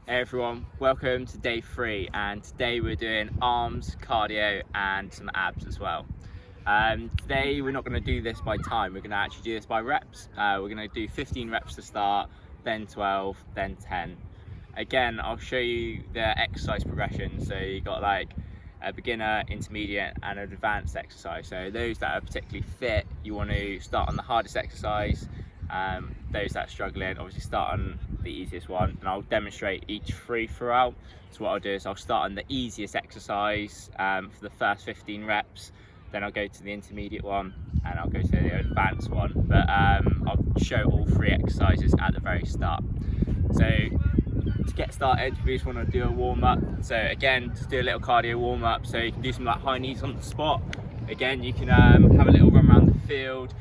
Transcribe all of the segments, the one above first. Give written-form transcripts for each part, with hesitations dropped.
Hey everyone, welcome to day 3, and today we're doing arms, cardio and some abs as well. Today we're not going to do this by time, we're going to actually do this by reps. We're going to do 15 reps to start, then 12, then 10. Again, I'll show you the exercise progression, so you've got like a beginner, intermediate and an advanced exercise. So those that are particularly fit, you want to start on the hardest exercise. Those that are struggling, obviously start on the easiest one, and I'll demonstrate each 3 throughout. So what I'll do is I'll start on the easiest exercise for the first 15 reps, then I'll go to the intermediate one and I'll go to the advanced one, but I'll show all 3 exercises at the very start. So to get started, we just want to do a warm-up. So again, just do a little cardio warm-up, so you can do some like high knees on the spot. Again, you can have a little run around the field,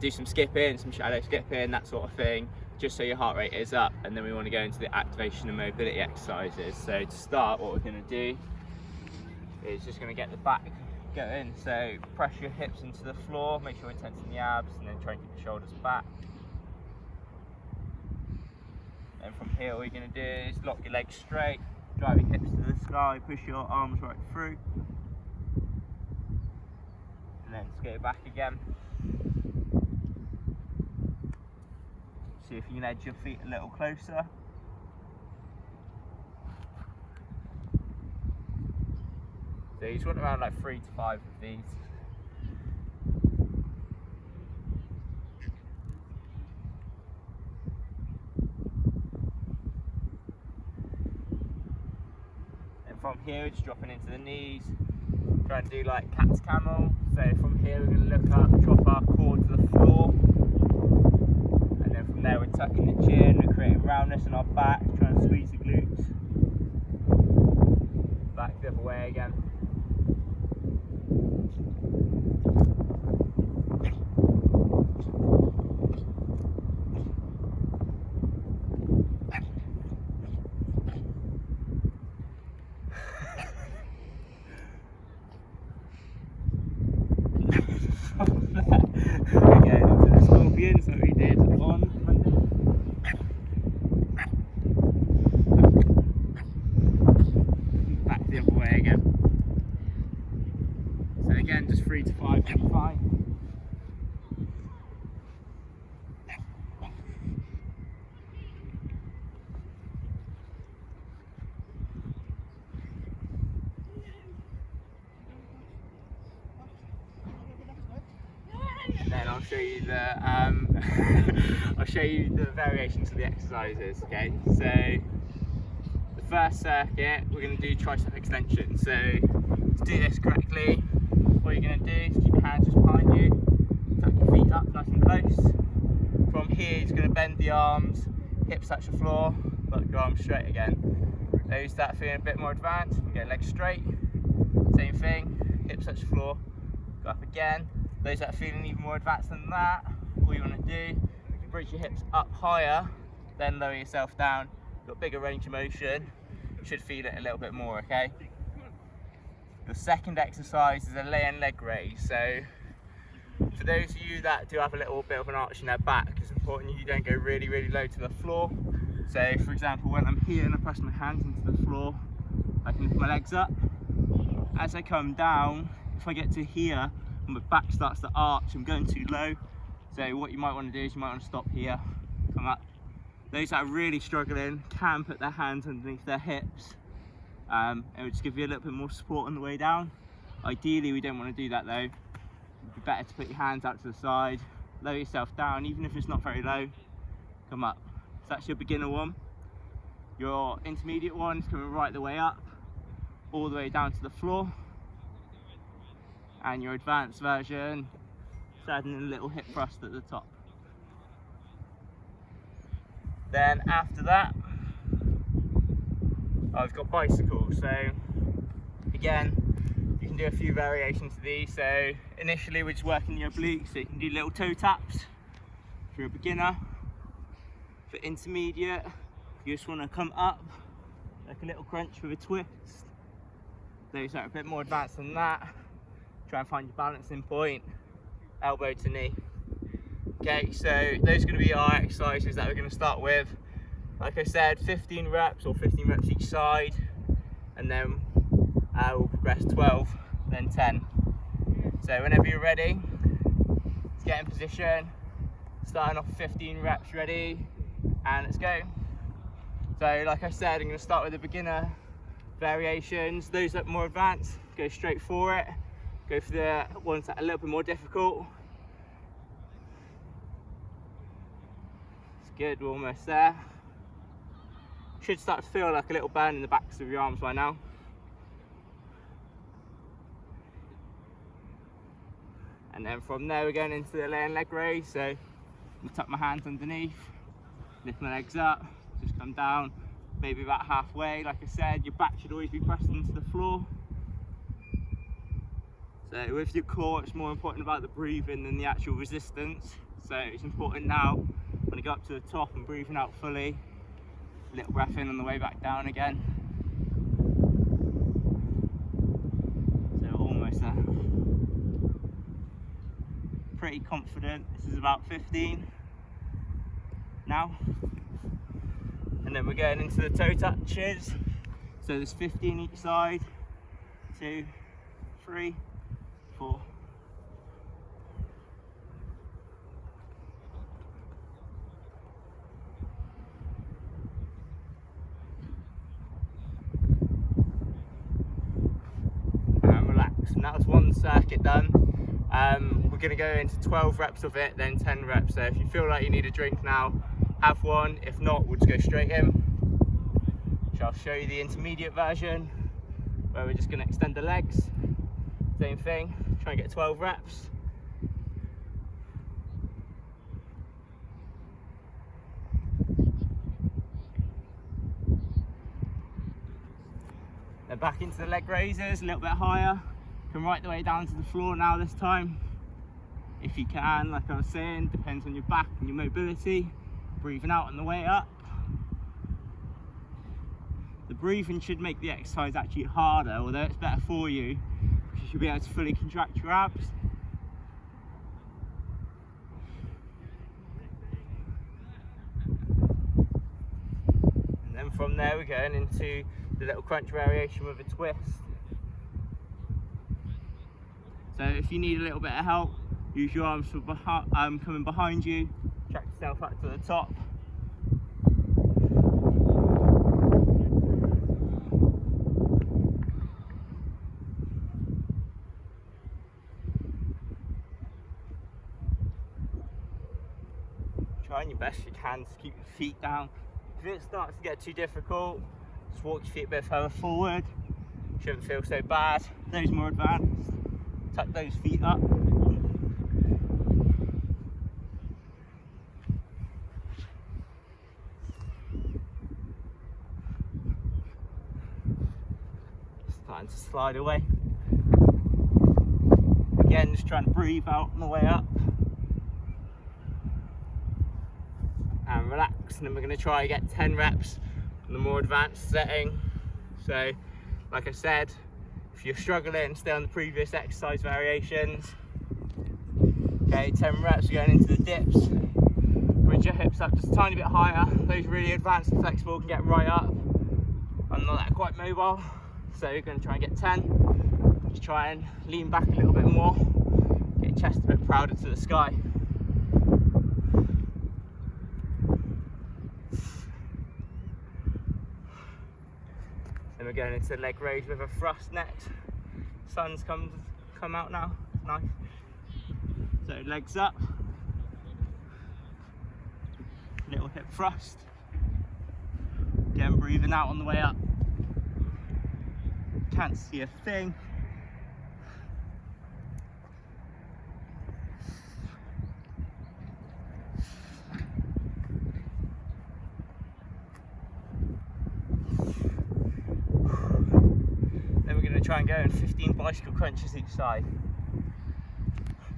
do some skipping, some shallow skipping, that sort of thing, just so your heart rate is up. And then we want to go into the activation and mobility exercises. So to start, what we're going to do is just going to get the back going. So press your hips into the floor, make sure you're tensing the abs, and then try and keep the shoulders back. And from here, all you're going to do is lock your legs straight, drive your hips to the sky, push your arms right through, and then just go back again. See if you can edge your feet a little closer. So you just want around like 3 to 5 of these. And from here, we're just dropping into the knees. Trying to do like cat's camel. So from here, we're going to look up, drop our core to the floor. From there, we're tucking the chin, we're creating roundness in our back, trying to squeeze the glutes. Back the other way again. Again, into the scorpions that we did on Monday. Back the other way again. So again, just 3 to 5 will be fine. Then I'll show you the I'll show you the variations of the exercises. Okay, so the first circuit, we're going to do tricep extension. So to do this correctly, what you're going to do is keep your hands just behind you, tuck your feet up nice and close. From here, you're going to bend the arms, hips touch the floor, lock your arms straight again. Those that are feeling a bit more advanced, you get legs straight. Same thing, hips touch the floor, go up again. Those that are feeling even more advanced than that, all you want to do is bridge your hips up higher, then lower yourself down. You've got bigger range of motion, you should feel it a little bit more, okay? The second exercise is a lay and leg raise. So for those of you that do have a little bit of an arch in their back, it's important you don't go really, really low to the floor. So for example, when I'm here and I press my hands into the floor, I can lift my legs up. As I come down, if I get to here, my back starts to arch, I'm going too low. So what you might want to do is you might want to stop here, come up. Those that are really struggling can put their hands underneath their hips. It will just give you a little bit more support on the way down. Ideally, we don't want to do that though. It'd be better to put your hands out to the side, lower yourself down, even if it's not very low, come up. So that's your beginner one. Your intermediate one is coming right the way up, all the way down to the floor. And your advanced version, is adding a little hip thrust at the top. Then after that, I've got bicycles. So again, you can do a few variations of these. So initially we're just working your obliques, so you can do little toe taps for a beginner. For intermediate, you just want to come up like a little crunch with a twist. Those that are a bit more advanced than that, try and find your balancing point, elbow to knee. Okay, so those are going to be our exercises that we're going to start with. like I said, 15 reps or 15 reps each side, and then we'll progress 12, then 10. So whenever you're ready, let's get in position, starting off 15 reps, ready, and let's go. So like I said, I'm going to start with the beginner variations. Those that are more advanced, go straight for it. Go for the ones that are a little bit more difficult. It's good, we're almost there. Should start to feel like a little burn in the backs of your arms by now. And then from there we're going into the laying leg raise. So I'll tuck my hands underneath, lift my legs up, just come down, maybe about halfway. Like I said, your back should always be pressed into the floor. So with your core, it's more important about the breathing than the actual resistance. So it's important now, when I go up to the top and breathing out fully, a little breath in on the way back down again. So almost there. Pretty confident. This is about 15 now. And then we're going into the toe touches. So there's 15 each side. 2, 3, 4. And relax. And that was one circuit done. We're going to go into 12 reps of it, then 10 reps. So if you feel like you need a drink now, have one. If not, we'll just go straight in. So I'll show you the intermediate version, where we're just going to extend the legs. Same thing, try and get 12 reps. Then back into the leg raises, a little bit higher. Come right the way down to the floor now this time. If you can, like I was saying, depends on your back and your mobility. Breathing out on the way up. The breathing should make the exercise actually harder, although it's better for you, because you'll be able to fully contract your abs. And then from there we're going into the little crunch variation with a twist. So if you need a little bit of help, use your arms for coming behind you, track yourself up to the top. Trying your best you can to keep your feet down. If it starts to get too difficult, just walk your feet a bit further forward. Shouldn't feel so bad. Those more advanced, tuck those feet up. Starting to slide away. Again, just trying to breathe out on the way up. And relax, and then we're going to try and get 10 reps in the more advanced setting. So like I said, if you're struggling, stay on the previous exercise variations. Okay, 10 reps, we're going into the dips. Bridge your hips up just a tiny bit higher. Those really advanced and flexible can get right up. I'm not that quite mobile, so you're going to try and get 10. Just try and lean back a little bit more, get your chest a bit prouder to the sky. Then we're going into the leg raise with a thrust next. Sun's come out now, nice. So legs up, little hip thrust. Again, breathing out on the way up. Can't see a thing. Try and go in 15 bicycle crunches each side,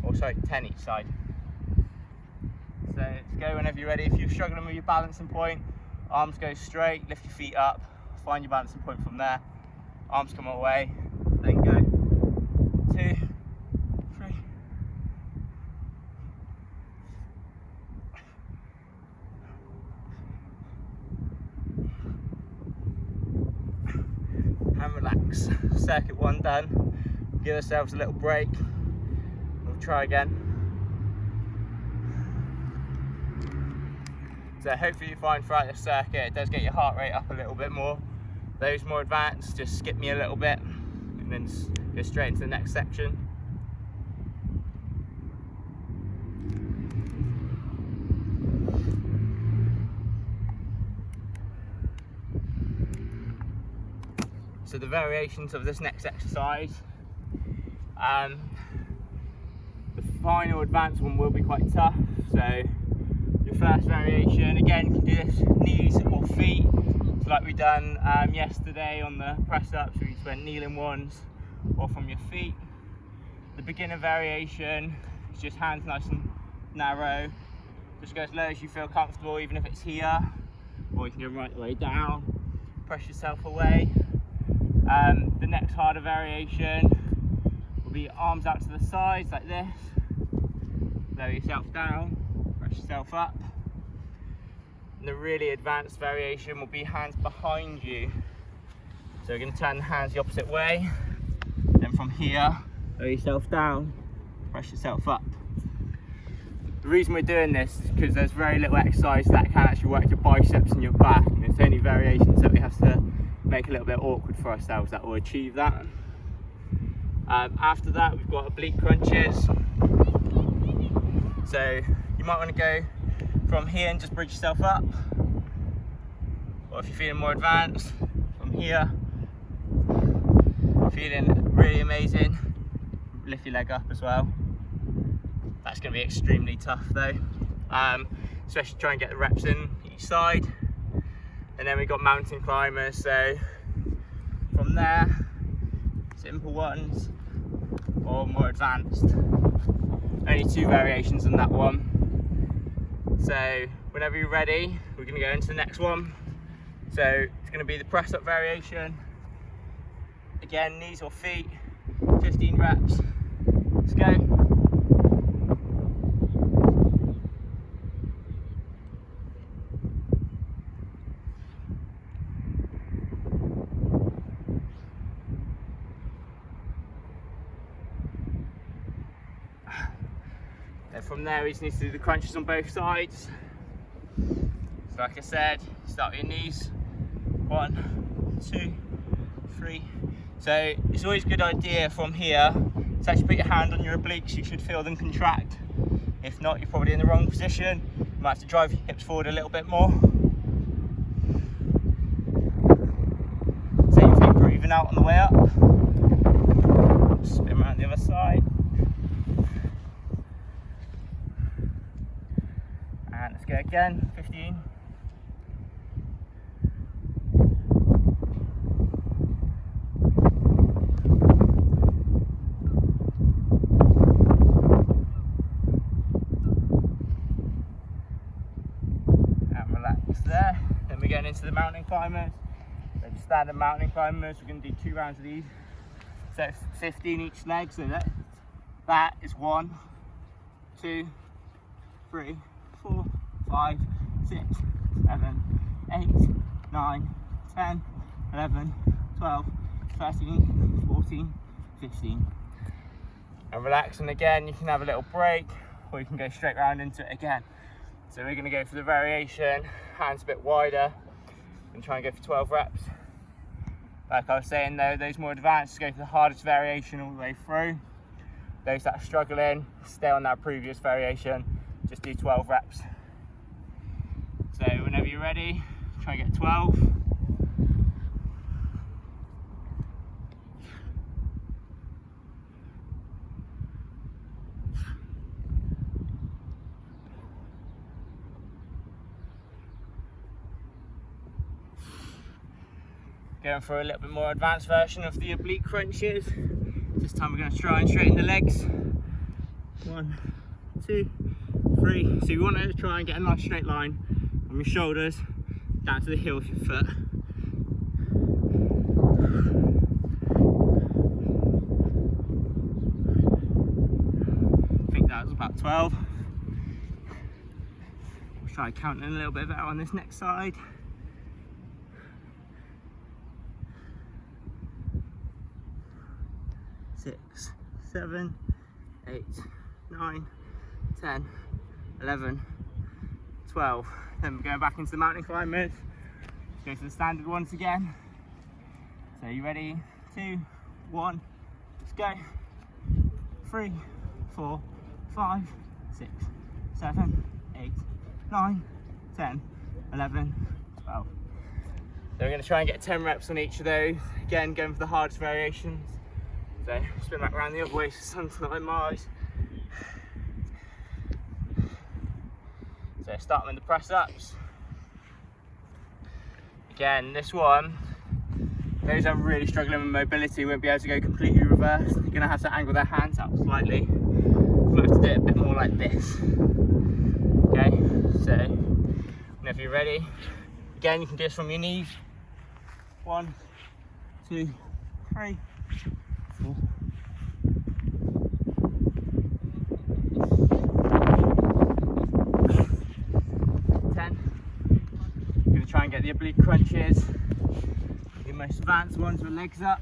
or sorry, 10 each side. So let's go whenever you're ready. If you're struggling with your balancing point, arms go straight, lift your feet up, find your balancing point from there, arms come away, then go 2, 3. and relax. Circuit 1 done. Give ourselves a little break. We'll try again. So hopefully you find throughout the circuit it does get your heart rate up a little bit more. Those more advanced, just skip me a little bit and then go straight into the next section. So the variations of this next exercise, the final advanced one will be quite tough. So your first variation, again, you can do this knees or feet. So like we done yesterday on the press ups, we just went kneeling ones or from your feet. The beginner variation is just hands nice and narrow. Just go as low as you feel comfortable, even if it's here, or you can go right the way down. Press yourself away. The next harder variation will be arms out to the sides like this. Lower yourself down, press yourself up. And the really advanced variation will be hands behind you. So we're going to turn the hands the opposite way. Then from here, lower yourself down, press yourself up. The reason we're doing this is because there's very little exercise that can actually work your biceps and your back. And it's only variations that we have to make a little bit awkward for ourselves that will achieve that. After that, we've got oblique crunches. So you might want to go from here and just bridge yourself up, or if you're feeling more advanced, from here. Feeling really amazing, lift your leg up as well. That's going to be extremely tough though, especially try and get the reps in each side. And then we've got mountain climbers, so from there, simple ones or more advanced. Only 2 variations on that one. So whenever you're ready, we're going to go into the next one. So it's going to be the press up variation. Again, knees or feet, 15 reps. Let's go. And from there, we just need to do the crunches on both sides. So like I said, start with your knees. 1, 2, 3. So it's always a good idea from here to actually put your hand on your obliques. You should feel them contract. If not, you're probably in the wrong position. You might have to drive your hips forward a little bit more. Same thing, breathing out on the way up. Spin around the other side. And let's go again, 15. And relax there. Then we're getting into the mountain climbers. So the standard mountain climbers, we're going to do 2 rounds of these. So 15 each leg, so that is 1, 2, 3, 4, 5, 6, 7, 8, 9, 10, 11, 12, 13, 14, 15. And relax, and again, you can have a little break, or you can go straight round into it again. So we're going to go for the variation, hands a bit wider, and try and go for 12 reps. Like I was saying though, those more advanced go for the hardest variation all the way through. Those that are struggling, stay on that previous variation, just do 12 reps. So whenever you're ready, try and get 12. Going for a little bit more advanced version of the oblique crunches. This time we're going to try and straighten the legs. 1, 2, 3. So you want to try and get a nice straight line from your shoulders down to the heel of your foot. I think that was about 12. We'll try counting a little bit better on this next side. 6, 7, 8, 9, 10, 11, 12. Then we're going back into the mountain climbers. Let's go to the standard ones again. So you ready? 2, 1, let's go. 3, 4, 5, 6, 7, 8, 9, 10, 11, 12. So we're going to try and get 10 reps on each of those. Again, going for the hardest variations. So spin back around the other way so the sun's not in my eyes. So start with the press ups. Again, this one, those that are really struggling with mobility won't be able to go completely reverse. They're going to have to angle their hands out slightly. We'll have to do it a bit more like this. Okay, so whenever you're ready, again you can do this from your knees. 1, 2, 3, 4. 10. You're going to try and get the oblique crunches. The most advanced ones with legs up.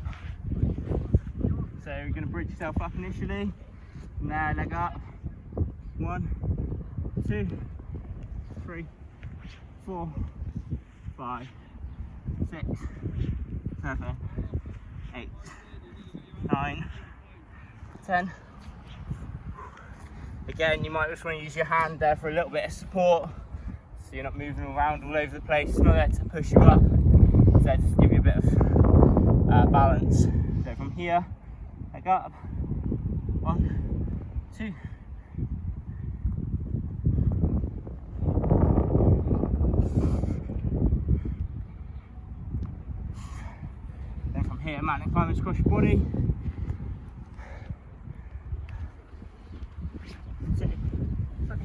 So you're going to bridge yourself up initially. Now leg up. 1, 2, 3, 4, 5, 6, 7, 8, 9, 10. Again, you might just want to use your hand there for a little bit of support, so you're not moving around all over the place. It's not there to push you up, it's there to give you a bit of balance. So from here, leg up. 1, 2. Then from here, mountain climbers across your body. 2, 3.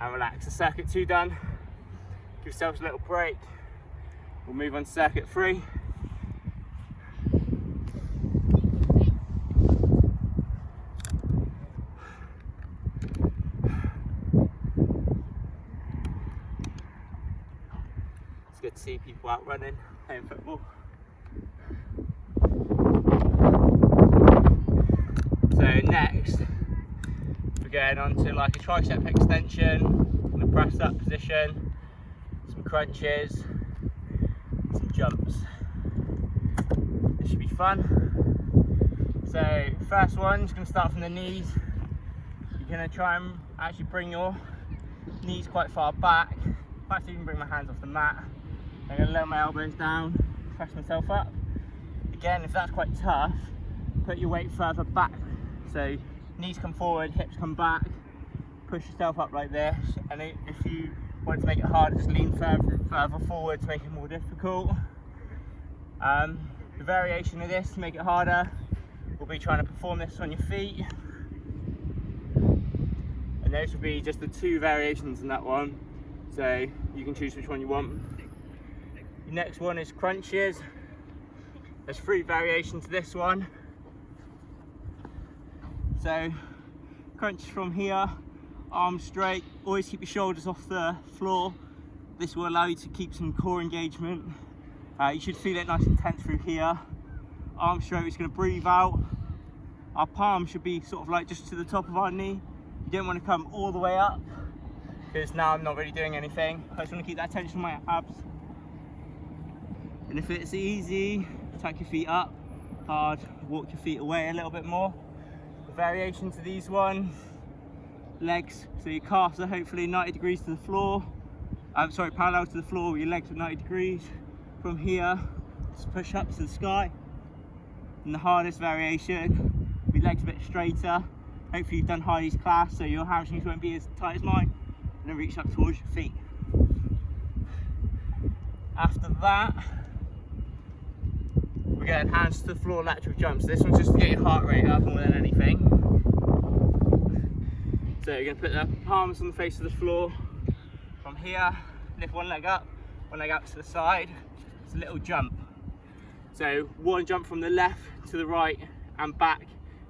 And relax. The circuit 2 done. Give yourselves a little break. We'll move on to circuit 3. It's good to see people out running, playing football. So next, we're going on to like a tricep extension, in a press up position, some crunches, some jumps. This should be fun. So first one's going to start from the knees. You're going to try and actually bring your knees quite far back. I might even bring my hands off the mat. I'm going to lower my elbows down, press myself up. Again, if that's quite tough, put your weight further back. So knees come forward, hips come back, push yourself up like this. And if you want to make it harder, just lean further forward to make it more difficult. The variation of this to make it harder, we'll be trying to perform this on your feet. And those will be just the 2 variations in that one. So you can choose which one you want. The next one is crunches. There's 3 variations to this one. So crunch from here, arms straight, always keep your shoulders off the floor. This will allow you to keep some core engagement. You should feel it nice and tense through here. Arms straight, we're just going to breathe out. Our palm should be sort of like just to the top of our knee. You don't want to come all the way up, because now I'm not really doing anything. I just want to keep that tension in my abs. And if it's easy, tuck your feet up hard, walk your feet away a little bit more. The variation to these ones, legs, so your calves are hopefully 90 degrees to the floor. Parallel to the floor with your legs at 90 degrees. From here, just push up to the sky. And the hardest variation, with legs a bit straighter. Hopefully you've done Heidi's class, so your hamstrings won't be as tight as mine. And then reach up towards your feet. After that, we're getting hands to the floor lateral jumps. This one's just to get your heart rate up more than anything. So you're going to put the palms on the face of the floor. From here, lift one leg up to the side. It's a little jump. So one jump from the left to the right and back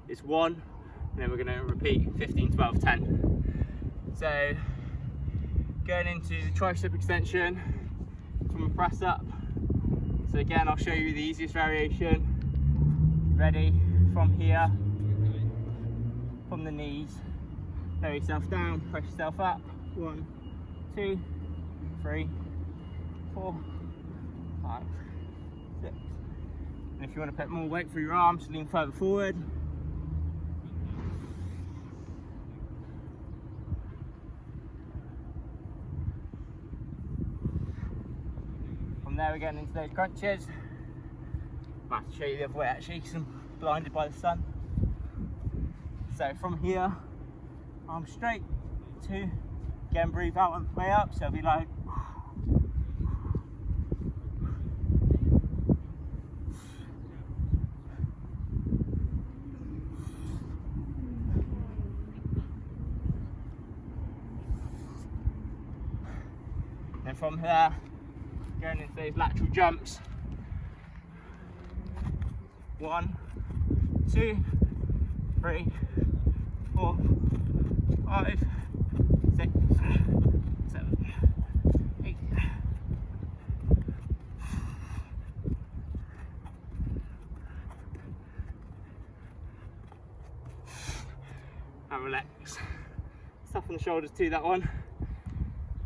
is 1. And then we're going to repeat 15, 12, 10. So going into the tricep extension, from a press up. So again, I'll show you the easiest variation. Ready? From here, from the knees, lower yourself down, press yourself up. 1, 2, 3, 4, 5, 6. And if you want to put more weight through your arms, lean further forward. From there we're getting into those crunches. I have to show you the other way actually because I'm blinded by the sun. So from here, arms straight, 2, again breathe out and way up, so it'll be like and from there, going into those lateral jumps. 1, 2, 3, 4, 5, 6, 7, 8. And relax. Soften the shoulders to that one.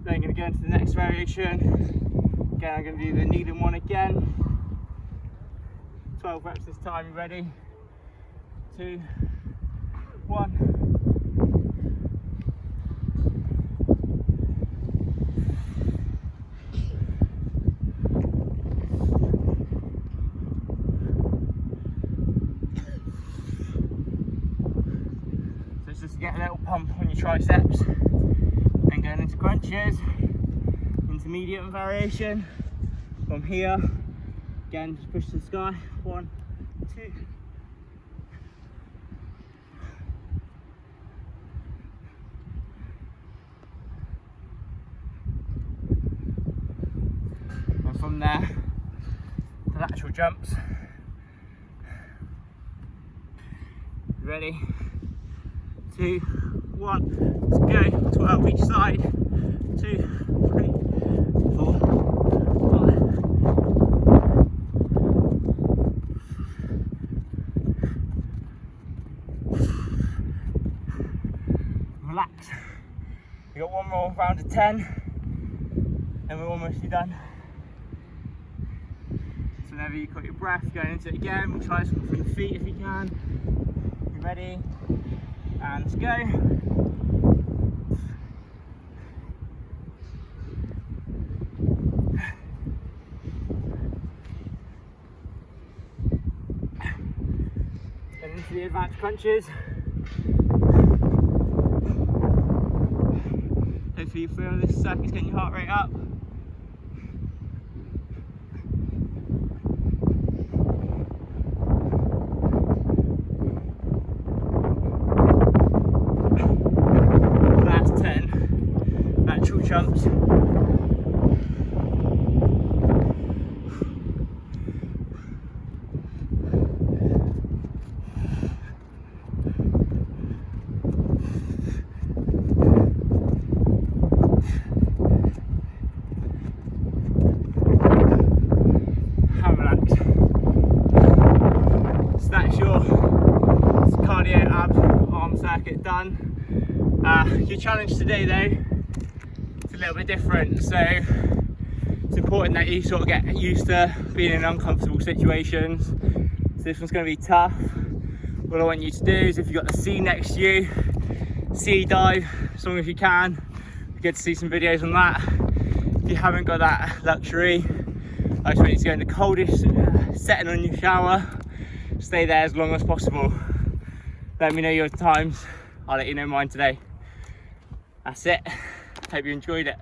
Then I'm going to go into the next variation. Again, I'm going to do the kneeling one again. 12 reps this time. You ready? 2, 1. So it's just to get a little pump on your triceps. Then going into crunches, intermediate variation. From here, again, just push to the sky. 1, 2. And from there, the lateral jumps. Ready? 2, 1. Let's go. 12 each side. 2, 3, 4, 5. Relax. We got one more round of 10 and we're almost done. So whenever you got your breath, going into it again, we'll try something from the feet if you can. You ready? And let's go. And into the advanced crunches. Hopefully you feel this circuit's getting your heart rate up. Last 10 lateral jumps. Cardio abs arm circuit done. Your challenge today though, it's a little bit different, so it's important that you sort of get used to being in uncomfortable situations. So this one's going to be tough. What I want you to do is, if you've got the sea next to you, sea dive as long as you can. You get to see some videos on that. If you haven't got that luxury, I just want you to go in the coldest setting on your shower. Stay there as long as possible. Let me know your times. I'll let you know mine today. That's it. Hope you enjoyed it.